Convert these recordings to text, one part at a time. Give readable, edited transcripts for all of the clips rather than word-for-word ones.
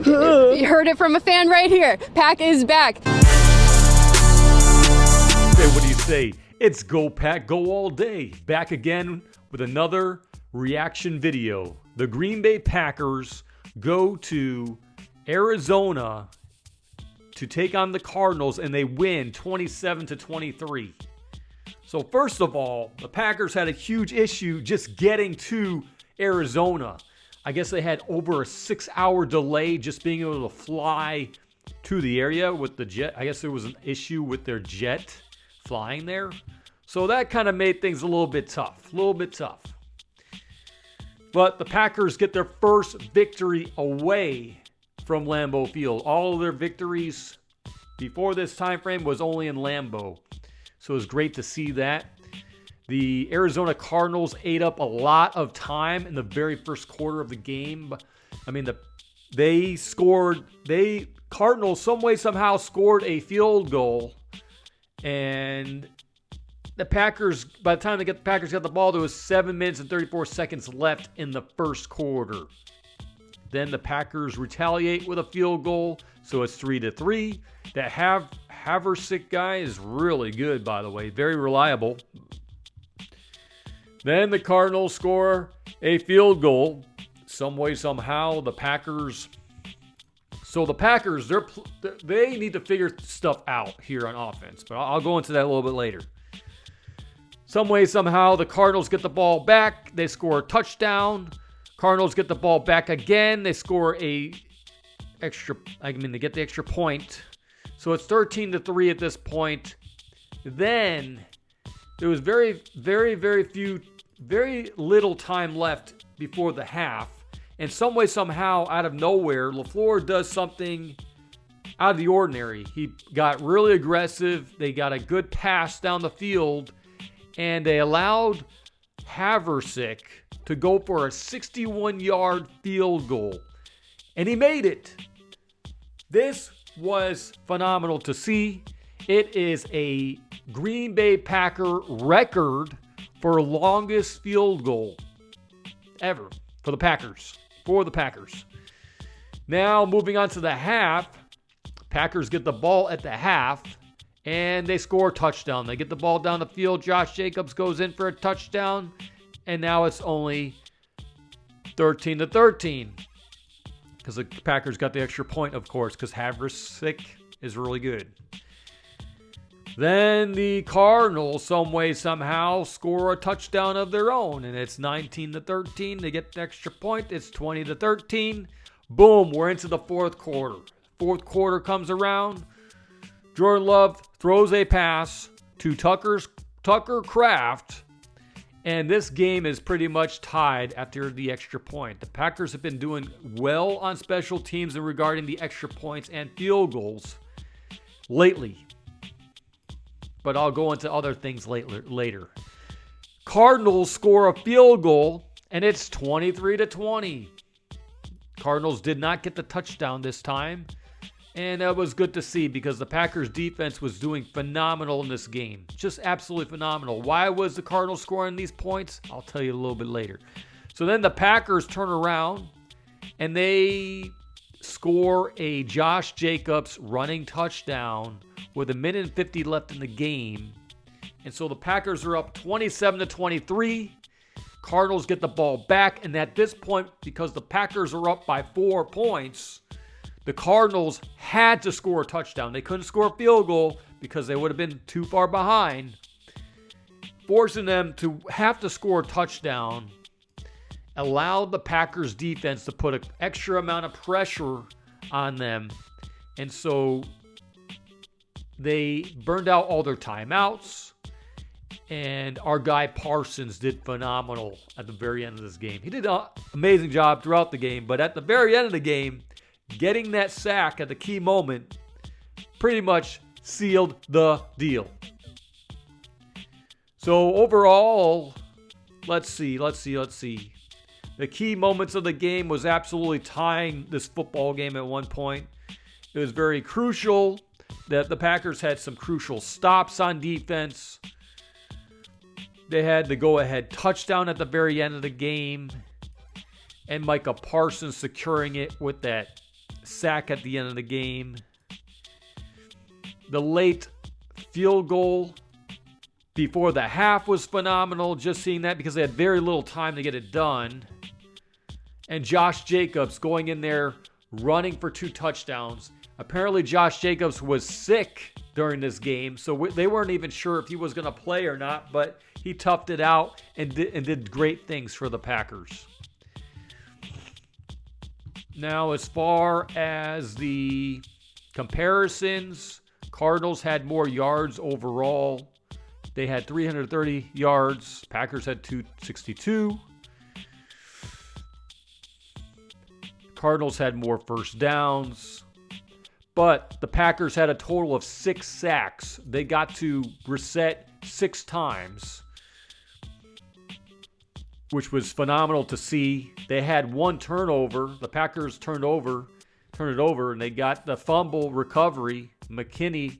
You heard it from a fan right here. Pack is back. Hey, what do you say? It's Go Pack Go all day. Back again with another reaction video. The Green Bay Packers go to Arizona to take on the Cardinals, and they win 27-23. So first of all, the Packers had a huge issue just getting to Arizona. I guess they had over a 6-hour delay just being able to fly to the area with the jet. I guess there was an issue with their jet flying there. So that kind of made things a little bit tough. But the Packers get their first victory away from Lambeau Field. All of their victories before this time frame was only in Lambeau. So it was great to see that. The Arizona Cardinals ate up a lot of time in the very first quarter of the game. I mean, Cardinals some way somehow scored a field goal, and the Packers, by the time the Packers got the ball, there was 7 minutes and 34 seconds left in the first quarter. Then the Packers retaliate with a field goal, so it's 3-3. That Haversick guy is really good, by the way, very reliable. Then the Cardinals score a field goal. Some way, somehow, the Packers... So the Packers, they need to figure stuff out here on offense. But I'll go into that a little bit later. Some way, somehow, the Cardinals get the ball back. They score a touchdown. Cardinals get the ball back again. They score they get the extra point. So it's 13-3 at this point. Then there was very little time left before the half. And some way, somehow, out of nowhere, LaFleur does something out of the ordinary. He got really aggressive. They got a good pass down the field. And they allowed Haversick to go for a 61-yard field goal. And he made it. This was phenomenal to see. It is a Green Bay Packer record for longest field goal ever for the Packers. Now, moving on to the half. Packers get the ball at the half, and they score a touchdown. They get the ball down the field. Josh Jacobs goes in for a touchdown, and now it's only 13-13. Because the Packers got the extra point, of course, because Haversick is really good. Then the Cardinals, some way, somehow, score a touchdown of their own, and it's 19-13. They get the extra point. It's 20-13. Boom, we're into the fourth quarter. Fourth quarter comes around. Jordan Love throws a pass to Tucker Kraft, and this game is pretty much tied after the extra point. The Packers have been doing well on special teams and regarding the extra points and field goals lately. But I'll go into other things later. Cardinals score a field goal, and it's 23-20. Cardinals did not get the touchdown this time, and that was good to see because the Packers defense was doing phenomenal in this game. Just absolutely phenomenal. Why was the Cardinals scoring these points? I'll tell you a little bit later. So then the Packers turn around, and they score a Josh Jacobs running touchdown with 1:50 left in the game. And so the Packers are up 27-23. Cardinals get the ball back. And at this point, because the Packers are up by 4 points, the Cardinals had to score a touchdown. They couldn't score a field goal because they would have been too far behind. Forcing them to have to score a touchdown allowed the Packers defense to put an extra amount of pressure on them. And so they burned out all their timeouts, and our guy Parsons did phenomenal at the very end of this game. He did an amazing job throughout the game, but at the very end of the game, getting that sack at the key moment pretty much sealed the deal. So overall, let's see. The key moments of the game was absolutely tying this football game at one point. It was very crucial that the Packers had some crucial stops on defense. They had the go-ahead touchdown at the very end of the game. And Micah Parsons securing it with that sack at the end of the game. The late field goal before the half was phenomenal. Just seeing that because they had very little time to get it done. And Josh Jacobs going in there running for 2 touchdowns. Apparently Josh Jacobs was sick during this game, so they weren't even sure if he was going to play or not, but he toughed it out and did great things for the Packers. Now, as far as the comparisons, Cardinals had more yards overall. They had 330 yards. Packers had 262. Cardinals had more first downs. But the Packers had a total of 6 sacks. They got to Brissett 6 times, which was phenomenal to see. They had 1 turnover. The Packers turned it over, and they got the fumble recovery. McKinney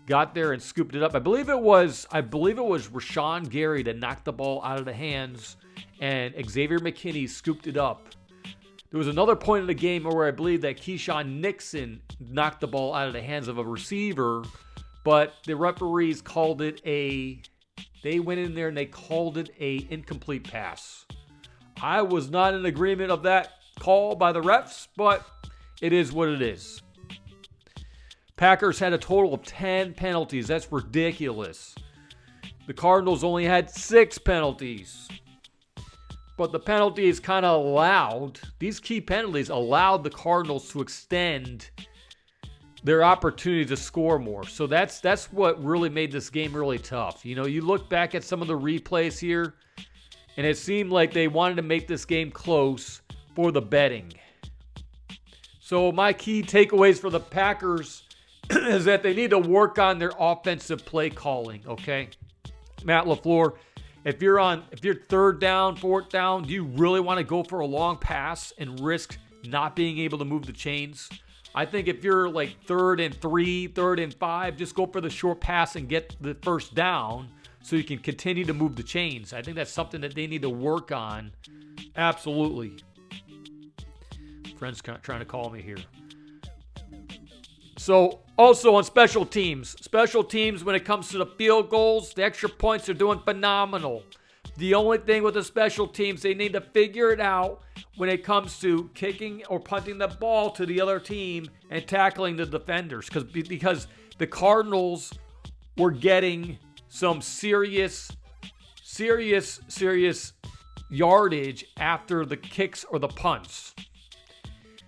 got there and scooped it up. I believe it was Rashawn Gary that knocked the ball out of the hands, and Xavier McKinney scooped it up. There was another point in the game where I believe that Keyshawn Nixon knocked the ball out of the hands of a receiver, but the referees called it they went in there and they called it a incomplete pass. I was not in agreement of that call by the refs, but it is what it is. Packers had a total of 10 penalties. That's ridiculous. The Cardinals only had 6 penalties. But the penalties kind of allowed, these key penalties allowed the Cardinals to extend their opportunity to score more. So that's what really made this game really tough. You know, you look back at some of the replays here, and it seemed like they wanted to make this game close for the betting. So my key takeaways for the Packers is that they need to work on their offensive play calling, okay? Matt LaFleur, if you're 3rd down, 4th down, do you really want to go for a long pass and risk not being able to move the chains? I think if you're like 3rd and 3, 3rd and 5, just go for the short pass and get the first down so you can continue to move the chains. I think that's something that they need to work on. Absolutely. Friend's trying to call me here. So, also on special teams, when it comes to the field goals, the extra points are doing phenomenal. The only thing with the special teams, they need to figure it out when it comes to kicking or punting the ball to the other team and tackling the defenders. Because the Cardinals were getting some serious yardage after the kicks or the punts.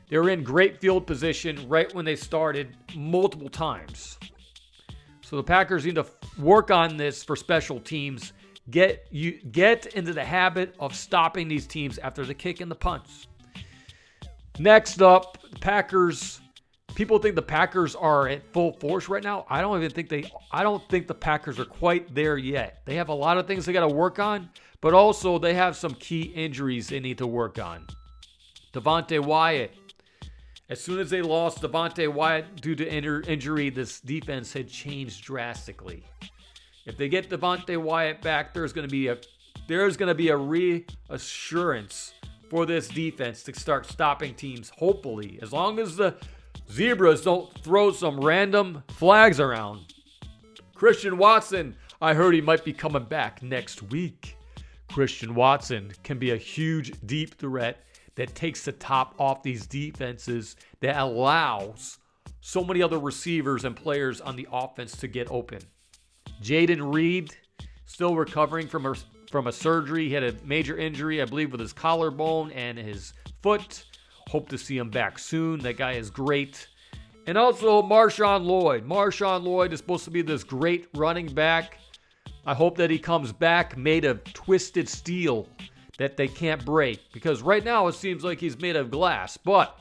They were in great field position right when they started multiple times. So the Packers need to work on this for special teams. Get into the habit of stopping these teams after the kick and the punts. Next up, the Packers. People think the Packers are at full force right now. I don't think the Packers are quite there yet. They have a lot of things they got to work on, but also they have some key injuries they need to work on. Devontae Wyatt. As soon as they lost Devontae Wyatt due to injury, this defense had changed drastically. If they get Devontae Wyatt back, there's going to be a reassurance for this defense to start stopping teams, hopefully. As long as the Zebras don't throw some random flags around. Christian Watson, I heard he might be coming back next week. Christian Watson can be a huge deep threat that takes the top off these defenses, that allows so many other receivers and players on the offense to get open. Jaden Reed, still recovering from a surgery. He had a major injury, I believe, with his collarbone and his foot. Hope to see him back soon. That guy is great. And also Marshawn Lloyd. Marshawn Lloyd is supposed to be this great running back. I hope that he comes back made of twisted steel that they can't break. Because right now it seems like he's made of glass. But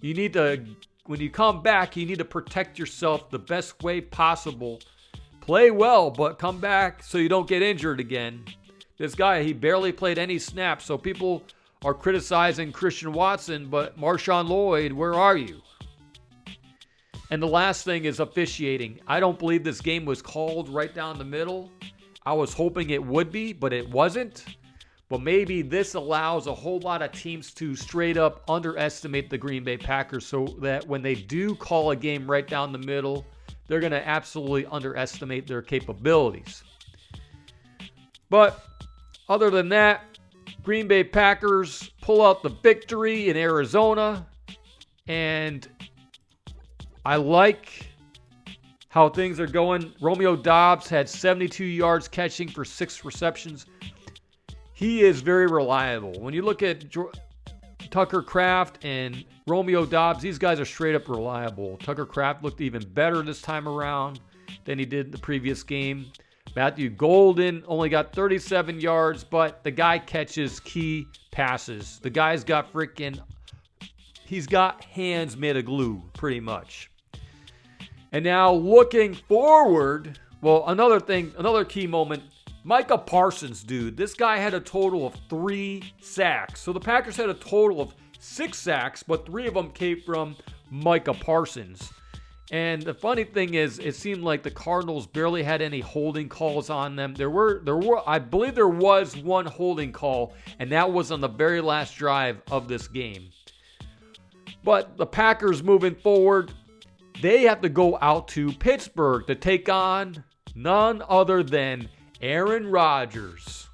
you need to, when you come back, you need to protect yourself the best way possible. Play well, but come back so you don't get injured again. This guy, he barely played any snaps, so people are criticizing Christian Watson, but Marshawn Lloyd, where are you? And the last thing is officiating. I don't believe this game was called right down the middle. I was hoping it would be, but it wasn't. But maybe this allows a whole lot of teams to straight up underestimate the Green Bay Packers so that when they do call a game right down the middle, they're going to absolutely underestimate their capabilities. But other than that, Green Bay Packers pull out the victory in Arizona. And I like how things are going. Romeo Doubs had 72 yards catching for 6 receptions. He is very reliable. When you look at Tucker Kraft and Romeo Doubs, these guys are straight up reliable. Tucker Kraft looked even better this time around than he did the previous game. Matthew Golden only got 37 yards, but the guy catches key passes. The guy's got he's got hands made of glue, pretty much. And now looking forward, well, another key moment, Micah Parsons, dude. This guy had a total of 3 sacks. So the Packers had a total of 6 sacks, but 3 of them came from Micah Parsons. And the funny thing is, it seemed like the Cardinals barely had any holding calls on them. I believe there was one holding call, and that was on the very last drive of this game. But the Packers moving forward, they have to go out to Pittsburgh to take on none other than Aaron Rodgers.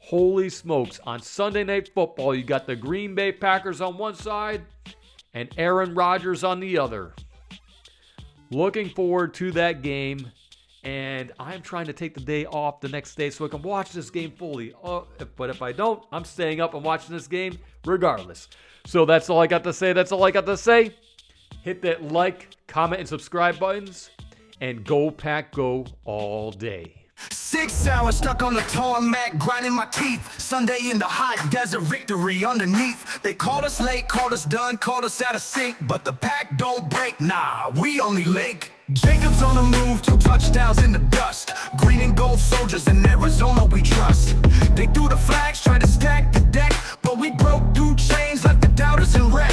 Holy smokes. On Sunday Night Football, you got the Green Bay Packers on one side and Aaron Rodgers on the other. Looking forward to that game. And I'm trying to take the day off the next day so I can watch this game fully. But if I don't, I'm staying up and watching this game regardless. So that's all I got to say. Hit that like, comment, and subscribe buttons. And go Pack Go all day. 6 hours stuck on the tarmac, grinding my teeth. Sunday in the hot desert, victory underneath. They called us late, called us done, called us out of sync. But the pack don't break, nah, we only link. Jacob's on the move, 2 touchdowns in the dust. Green and gold soldiers in Arizona we trust. They threw the flags, tried to stack the deck, but we broke through chains, left the doubters in wreck.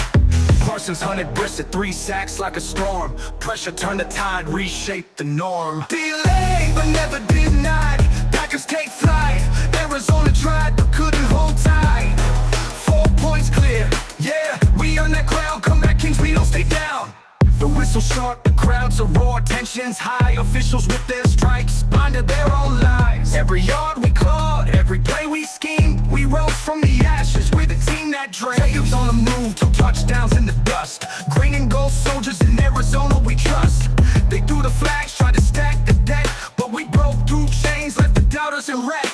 Parsons hunted Brissett, 3 sacks like a storm. Pressure turned the tide, reshaped the norm. Delayed but never denied, Packers take flight. Arizona tried but couldn't hold tight. 4 points clear, yeah, we earned that crown. Come back Kings, we don't stay down. The whistle sharp, the crowds are roar, tensions high. Officials with their stripes, blind to their own lies. Every yard we clawed, every play we schemed. We rose from the ashes, we're the team that dreamed. Jacobs on the move, 2 touchdowns in the dust. Green and gold soldiers in Arizona we trust. They threw the flags, tried to stack the deck, but we broke through chains, left the doubters in wreck.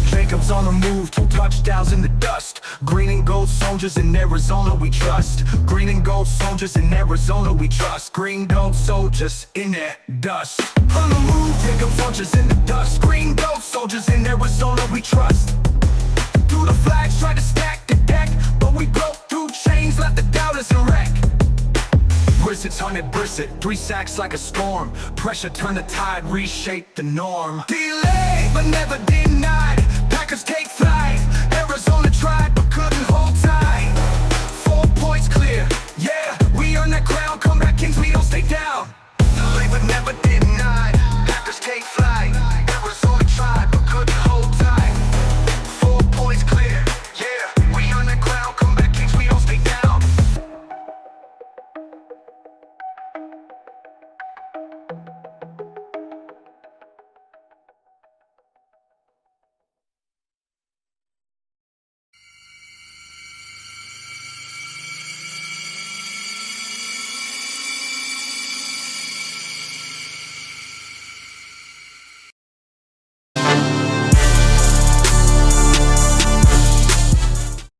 Jacobs on the move, 2 touchdowns in the dust. Green and gold soldiers in Arizona we trust. Green and gold soldiers in Arizona we trust. Green gold soldiers in their dust. On the move, Jacobs soldiers in the dust. Green gold soldiers in Arizona we trust. Through the flags, tried to stack the deck, but we broke through chains, left the doubters in wreck. Brissett's hunted Brissett, 3 sacks like a storm. Pressure turned the tide, reshaped the norm. Delayed but never denied, Packers take